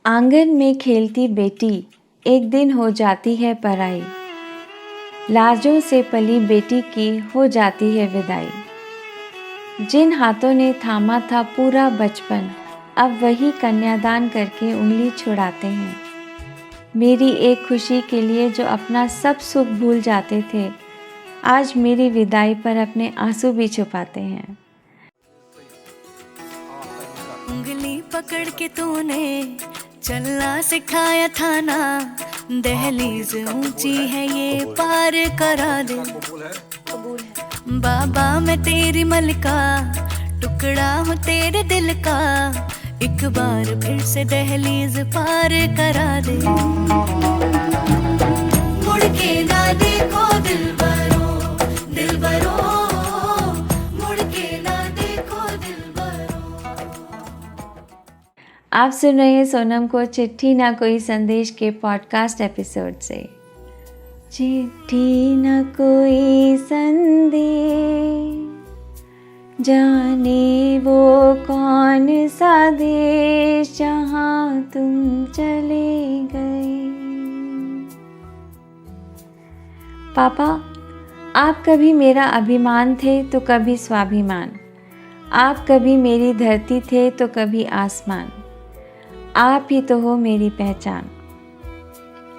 आंगन में खेलती बेटी एक दिन हो जाती है पराई। लाजों से पली बेटी की हो जाती है विदाई। जिन हाथों ने थामा था पूरा बचपन, अब वही कन्यादान करके उंगली छुड़ाते हैं। मेरी एक खुशी के लिए जो अपना सब सुख भूल जाते थे, आज मेरी विदाई पर अपने आंसू भी छुपाते हैं। उंगली पकड़ के तूने चलना सिखाया था ना, दहलीज ऊंची है ये पार करा दे। बाबा मैं तेरी मलिका, टुकड़ा हूँ तेरे दिल का, एक बार फिर से दहलीज पार करा दे। मुड़ के ना देखो दिलबरो, दिलबरो, मुड़ के ना देखो दिलबरो। आप सुन रहे हैं सोनम को चिट्ठी ना कोई संदेश के पॉडकास्ट एपिसोड से। चिट्ठी न कोई संदेश, जाने वो कौन सा देश जहाँ तुम चले गए। पापा, आप कभी मेरा अभिमान थे तो कभी स्वाभिमान, आप कभी मेरी धरती थे तो कभी आसमान, आप ही तो हो मेरी पहचान।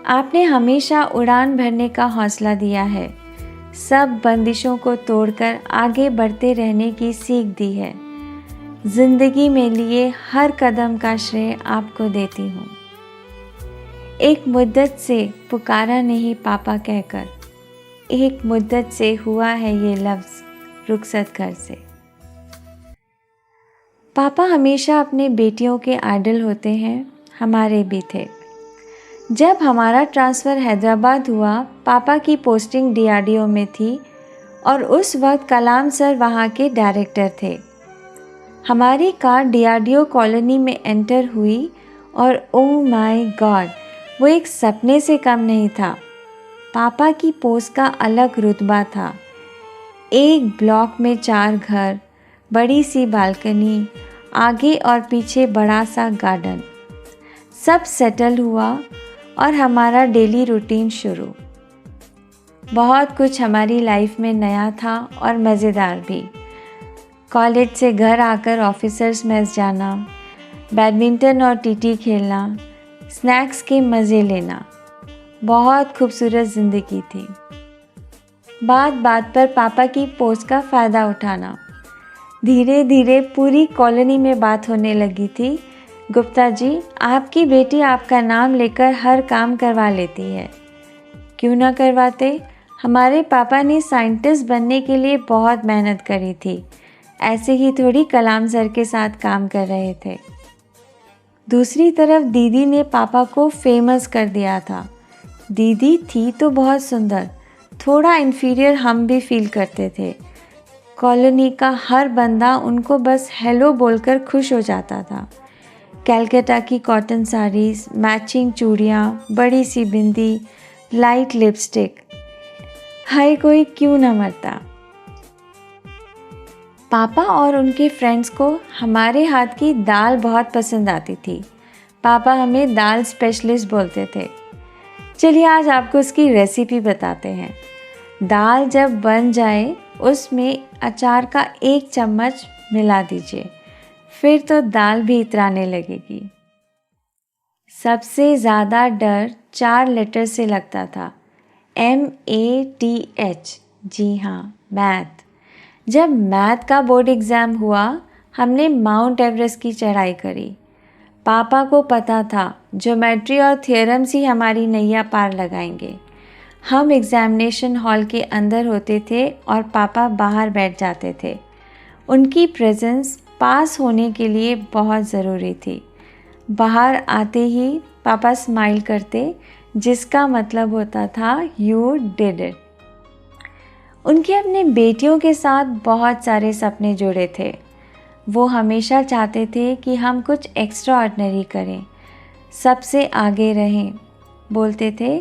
आपने हमेशा उड़ान भरने का हौसला दिया है, सब बंदिशों को तोड़कर आगे बढ़ते रहने की सीख दी है। जिंदगी में लिए हर कदम का श्रेय आपको देती हूँ। एक मुद्दत से पुकारा नहीं पापा कहकर, एक मुद्दत से हुआ है ये लफ्ज़ रुखसत घर से। पापा हमेशा अपने बेटियों के आइडल होते हैं, हमारे भी थे। जब हमारा ट्रांसफ़र हैदराबाद हुआ, पापा की पोस्टिंग डीआरडीओ में थी और उस वक्त कलाम सर वहाँ के डायरेक्टर थे। हमारी कार डीआरडीओ कॉलोनी में एंटर हुई और ओह माय गॉड, वो एक सपने से कम नहीं था। पापा की पोस्ट का अलग रुतबा था। एक ब्लॉक में 4 घर, बड़ी सी बालकनी, आगे और पीछे बड़ा सा गार्डन। सब सेटल हुआ और हमारा डेली रूटीन शुरू। बहुत कुछ हमारी लाइफ में नया था और मज़ेदार भी। कॉलेज से घर आकर ऑफिसर्स मेस जाना, बैडमिंटन और टीटी खेलना, स्नैक्स के मज़े लेना, बहुत खूबसूरत ज़िंदगी थी। बात बात पर पापा की पोस्ट का फ़ायदा उठाना। धीरे धीरे पूरी कॉलोनी में बात होने लगी थी, गुप्ता जी, आपकी बेटी आपका नाम लेकर हर काम करवा लेती है। क्यों ना करवाते? हमारे पापा ने साइंटिस्ट बनने के लिए बहुत मेहनत करी थी, ऐसे ही थोड़ी कलाम सर के साथ काम कर रहे थे। दूसरी तरफ दीदी ने पापा को फेमस कर दिया था। दीदी थी तो बहुत सुंदर, थोड़ा इन्फीरियर हम भी फील करते थे। कॉलोनी का हर बंदा उनको बस हेलो बोलकर खुश हो जाता था। कैलकाटा की कॉटन साड़ीज़, मैचिंग चूड़ियाँ, बड़ी सी बिंदी, लाइट लिपस्टिक, हाय कोई क्यों ना मरता। पापा और उनके फ्रेंड्स को हमारे हाथ की दाल बहुत पसंद आती थी। पापा हमें दाल स्पेशलिस्ट बोलते थे। चलिए आज आपको उसकी रेसिपी बताते हैं। दाल जब बन जाए उसमें अचार का 1 चम्मच मिला दीजिए, फिर तो दाल भी इतराने लगेगी। सबसे ज़्यादा डर 4 लेटर से लगता था, MATH। जी हाँ, मैथ। जब मैथ का बोर्ड एग्ज़ाम हुआ, हमने माउंट एवरेस्ट की चढ़ाई करी। पापा को पता था ज्योमेट्री और थ्योरम्स ही हमारी नैया पार लगाएंगे। हम एग्ज़ामिनेशन हॉल के अंदर होते थे और पापा बाहर बैठ जाते थे। उनकी प्रेजेंस पास होने के लिए बहुत ज़रूरी थी। बाहर आते ही पापा स्माइल करते, जिसका मतलब होता था यू डिड इट। उनके अपने बेटियों के साथ बहुत सारे सपने जुड़े थे। वो हमेशा चाहते थे कि हम कुछ एक्स्ट्रा ऑर्डिनरी करें, सबसे आगे रहें। बोलते थे,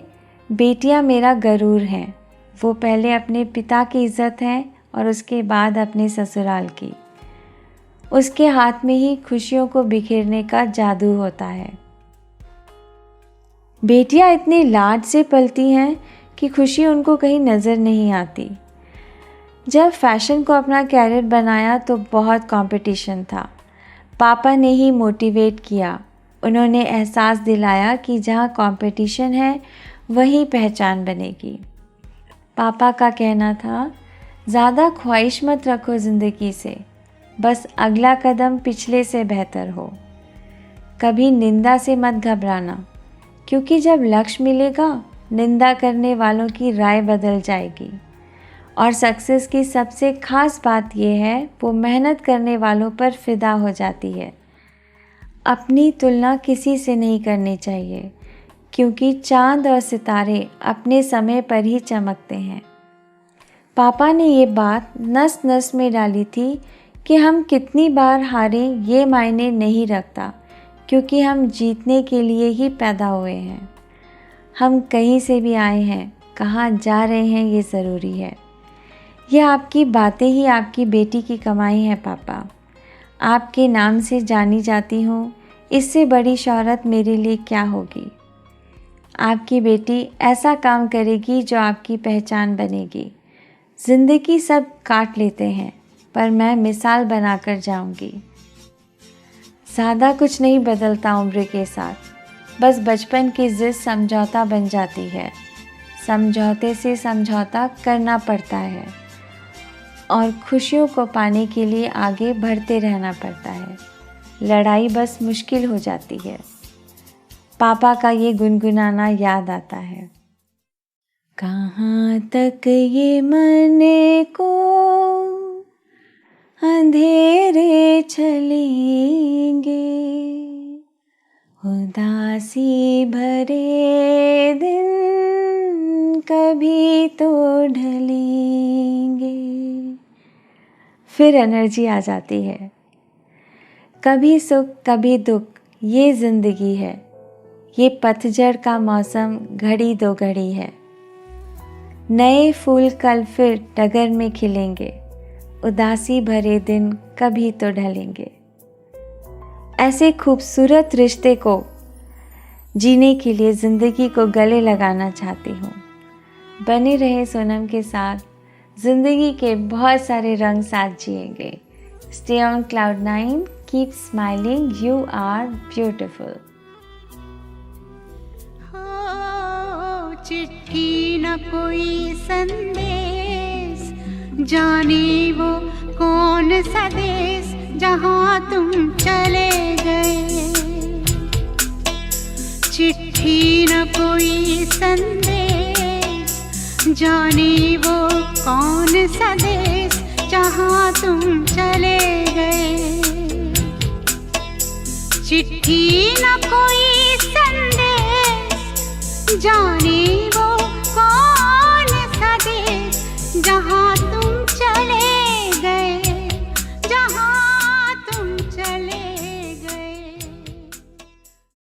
बेटियां मेरा गरूर हैं। वो पहले अपने पिता की इज़्ज़त हैं और उसके बाद अपने ससुराल की। उसके हाथ में ही खुशियों को बिखेरने का जादू होता है। बेटियां इतने लाड से पलती हैं कि खुशी उनको कहीं नज़र नहीं आती। जब फैशन को अपना कैरियर बनाया तो बहुत कंपटीशन था। पापा ने ही मोटिवेट किया। उन्होंने एहसास दिलाया कि जहाँ कंपटीशन है वहीं पहचान बनेगी। पापा का कहना था, ज़्यादा ख्वाहिश मत रखो ज़िंदगी से, बस अगला कदम पिछले से बेहतर हो। कभी निंदा से मत घबराना, क्योंकि जब लक्ष्य मिलेगा निंदा करने वालों की राय बदल जाएगी। और सक्सेस की सबसे खास बात यह है, वो मेहनत करने वालों पर फिदा हो जाती है। अपनी तुलना किसी से नहीं करनी चाहिए, क्योंकि चांद और सितारे अपने समय पर ही चमकते हैं। पापा ने ये बात नस नस में डाली थी कि हम कितनी बार हारें ये मायने नहीं रखता, क्योंकि हम जीतने के लिए ही पैदा हुए हैं। हम कहीं से भी आए हैं, कहाँ जा रहे हैं ये ज़रूरी है। यह आपकी बातें ही आपकी बेटी की कमाई है पापा। आपके नाम से जानी जाती हूँ, इससे बड़ी शोहरत मेरे लिए क्या होगी। आपकी बेटी ऐसा काम करेगी जो आपकी पहचान बनेगी। ज़िंदगी सब काट लेते हैं, पर मैं मिसाल बनाकर जाऊंगी। ज़्यादा कुछ नहीं बदलता उम्र के साथ, बस बचपन की जिद समझौता बन जाती है। समझौते से समझौता करना पड़ता है और खुशियों को पाने के लिए आगे बढ़ते रहना पड़ता है। लड़ाई बस मुश्किल हो जाती है। पापा का ये गुनगुनाना याद आता है। कहाँ तक ये मन को अंधेरे चलेंगे, उदासी भरे दिन कभी तो ढलेंगे। फिर एनर्जी आ जाती है। कभी सुख कभी दुख, ये ज़िंदगी है। ये पतझड़ का मौसम घड़ी दो घड़ी है। नए फूल कल फिर डगर में खिलेंगे, उदासी भरे दिन कभी तो ढलेंगे। ऐसे खूबसूरत रिश्ते को जीने के लिए ज़िंदगी को गले लगाना चाहती हूँ। बने रहे सोनम के साथ, ज़िंदगी के बहुत सारे रंग साथ जिएंगे। Stay on cloud 9, keep smiling, you are beautiful. चिट्ठी न कोई संदेश, जाने वो कौन सा देश जहाँ तुम चले गए। चिट्ठी न कोई संदेश, जाने वो कौन सा देश जहाँ तुम चले गए। चिट्ठी न कोई संदेश, जाने वो कौन सा देश जहाँ